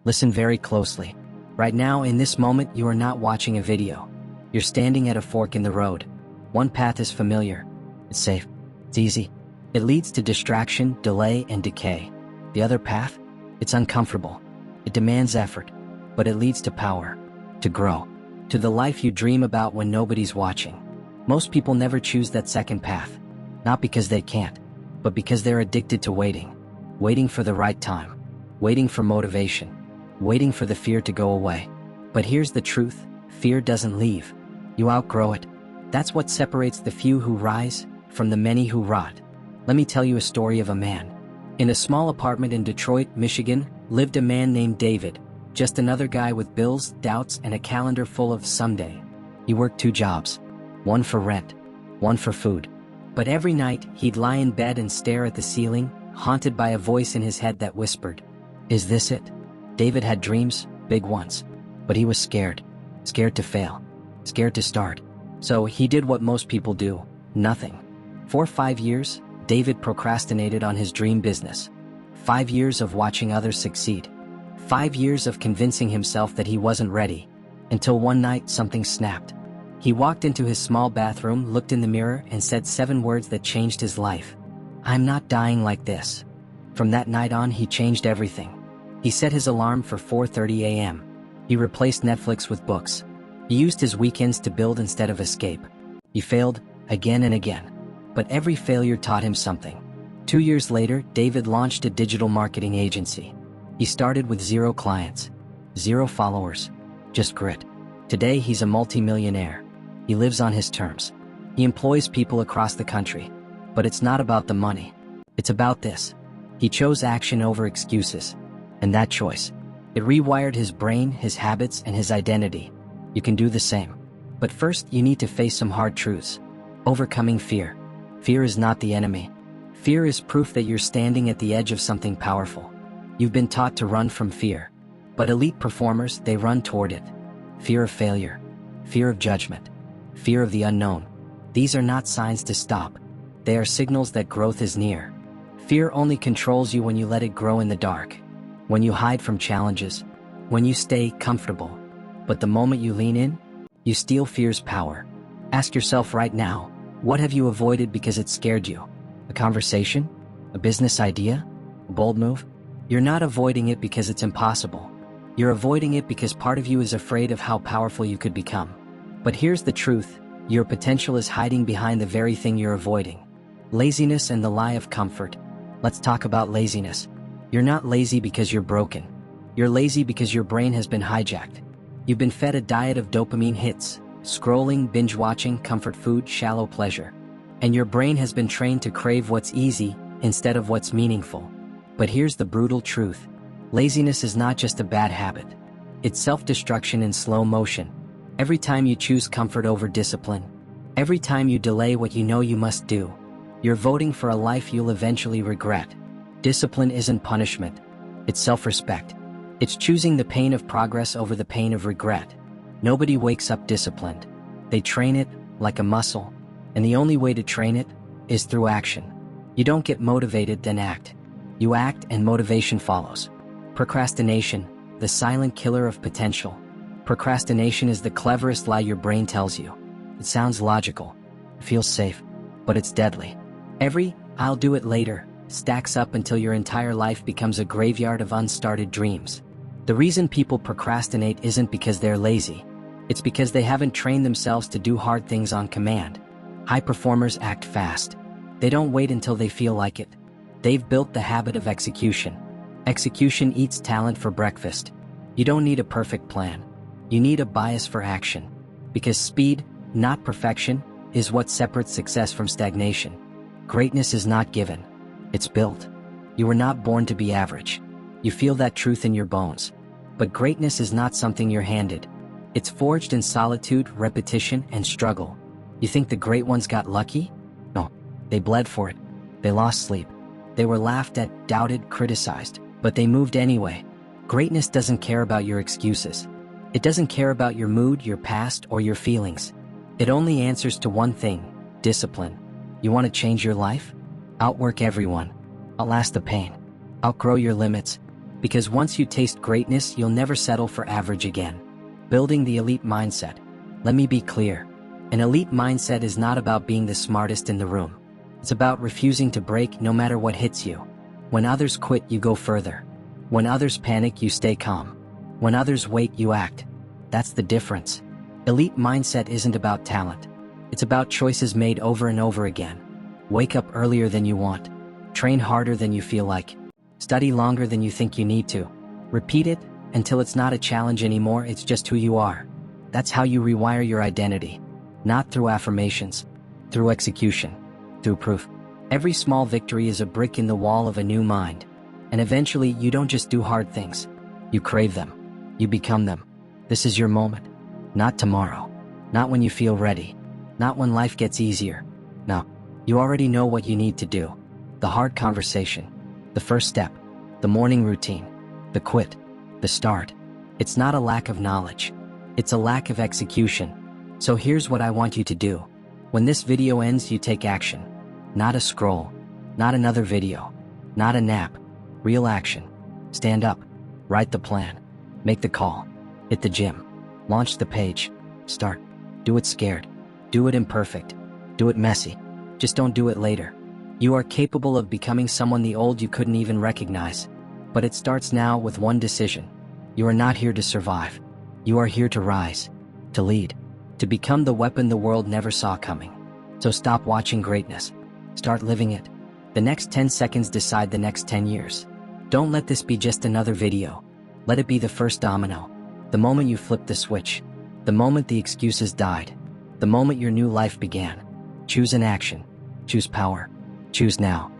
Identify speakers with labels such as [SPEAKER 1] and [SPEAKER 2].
[SPEAKER 1] Listen very closely. Right now, in this moment, you are not watching a video. You're standing at a fork in the road. One path is familiar. It's safe. It's easy. It leads to distraction, delay, and decay. The other path? It's uncomfortable. It demands effort, but it leads to power, to grow, to the life you dream about when nobody's watching. Most people never choose that second path, not because they can't, but because they're addicted to waiting. Waiting for the right time, waiting for motivation, waiting for the fear to go away. But here's the truth, fear doesn't leave. You outgrow it. That's what separates the few who rise from the many who rot. Let me tell you a story of a man. In a small apartment in Detroit, Michigan, lived a man named David, just another guy with bills, doubts, and a calendar full of someday. He worked 2 jobs, one for rent, one for food. But every night, he'd lie in bed and stare at the ceiling, haunted by a voice in his head that whispered, "Is this it?" David had dreams, big ones. But he was scared. Scared to fail. Scared to start. So he did what most people do, nothing. For 5 years, David procrastinated on his dream business. 5 years of watching others succeed. 5 years of convincing himself that he wasn't ready. Until one night, something snapped. He walked into his small bathroom, looked in the mirror, and said 7 words that changed his life. "I'm not dying like this." From that night on, he changed everything. He set his alarm for 4:30 a.m. He replaced Netflix with books. He used his weekends to build instead of escape. He failed again and again. But every failure taught him something. 2 years later, David launched a digital marketing agency. He started with 0 clients, 0 followers, just grit. Today, he's a multi-millionaire. He lives on his terms. He employs people across the country. But it's not about the money. It's about this. He chose action over excuses. And that choice, it rewired his brain, his habits, and his identity. You can do the same. But first, you need to face some hard truths. Overcoming fear. Fear is not the enemy. Fear is proof that you're standing at the edge of something powerful. You've been taught to run from fear. But elite performers, they run toward it. Fear of failure. Fear of judgment. Fear of the unknown. These are not signs to stop. They are signals that growth is near. Fear only controls you when you let it grow in the dark. When you hide from challenges. When you stay comfortable. But the moment you lean in, you steal fear's power. Ask yourself right now, what have you avoided because it scared you? A conversation? A business idea? A bold move? You're not avoiding it because it's impossible. You're avoiding it because part of you is afraid of how powerful you could become. But here's the truth, your potential is hiding behind the very thing you're avoiding. Laziness and the lie of comfort. Let's talk about laziness. You're not lazy because you're broken. You're lazy because your brain has been hijacked. You've been fed a diet of dopamine hits, scrolling, binge-watching, comfort food, shallow pleasure. And your brain has been trained to crave what's easy instead of what's meaningful. But here's the brutal truth. Laziness is not just a bad habit. It's self-destruction in slow motion. Every time you choose comfort over discipline, every time you delay what you know you must do, you're voting for a life you'll eventually regret. Discipline isn't punishment. It's self-respect. It's choosing the pain of progress over the pain of regret. Nobody wakes up disciplined. They train it like a muscle, and the only way to train it is through action. You don't get motivated then act. You act and motivation follows. Procrastination, the silent killer of potential. Procrastination is the cleverest lie your brain tells you. It sounds logical, it feels safe, but it's deadly. Every "I'll do it later" stacks up until your entire life becomes a graveyard of unstarted dreams. The reason people procrastinate isn't because they're lazy. It's because they haven't trained themselves to do hard things on command. High performers act fast. They don't wait until they feel like it. They've built the habit of execution. Execution eats talent for breakfast. You don't need a perfect plan. You need a bias for action. Because speed, not perfection, is what separates success from stagnation. Greatness is not given. It's built. You were not born to be average. You feel that truth in your bones. But greatness is not something you're handed. It's forged in solitude, repetition, and struggle. You think the great ones got lucky? No. They bled for it. They lost sleep. They were laughed at, doubted, criticized. But they moved anyway. Greatness doesn't care about your excuses. It doesn't care about your mood, your past, or your feelings. It only answers to one thing: discipline. You want to change your life? Outwork everyone. Outlast the pain. Outgrow your limits. Because once you taste greatness, you'll never settle for average again. Building the elite mindset. Let me be clear. An elite mindset is not about being the smartest in the room. It's about refusing to break no matter what hits you. When others quit, you go further. When others panic, you stay calm. When others wait, you act. That's the difference. Elite mindset isn't about talent. It's about choices made over and over again. Wake up earlier than you want. Train harder than you feel like. Study longer than you think you need to. Repeat it until it's not a challenge anymore, it's just who you are. That's how you rewire your identity. Not through affirmations, through execution, through proof. Every small victory is a brick in the wall of a new mind. And eventually, you don't just do hard things. You crave them. You become them. This is your moment. Not tomorrow. Not when you feel ready. Not when life gets easier. No, you already know what you need to do. The hard conversation. The first step. The morning routine. The quit. The start. It's not a lack of knowledge. It's a lack of execution. So here's what I want you to do. When this video ends, you take action. Not a scroll. Not another video. Not a nap. Real action. Stand up. Write the plan. Make the call. Hit the gym. Launch the page. Start. Do it scared. Do it imperfect. Do it messy. Just don't do it later. You are capable of becoming someone the old you couldn't even recognize. But it starts now with one decision. You are not here to survive. You are here to rise. To lead. To become the weapon the world never saw coming. So stop watching greatness. Start living it. The next 10 seconds decide the next 10 years. Don't let this be just another video. Let it be the first domino. The moment you flipped the switch. The moment the excuses died. The moment your new life began. Choose an action. Choose power. Choose now.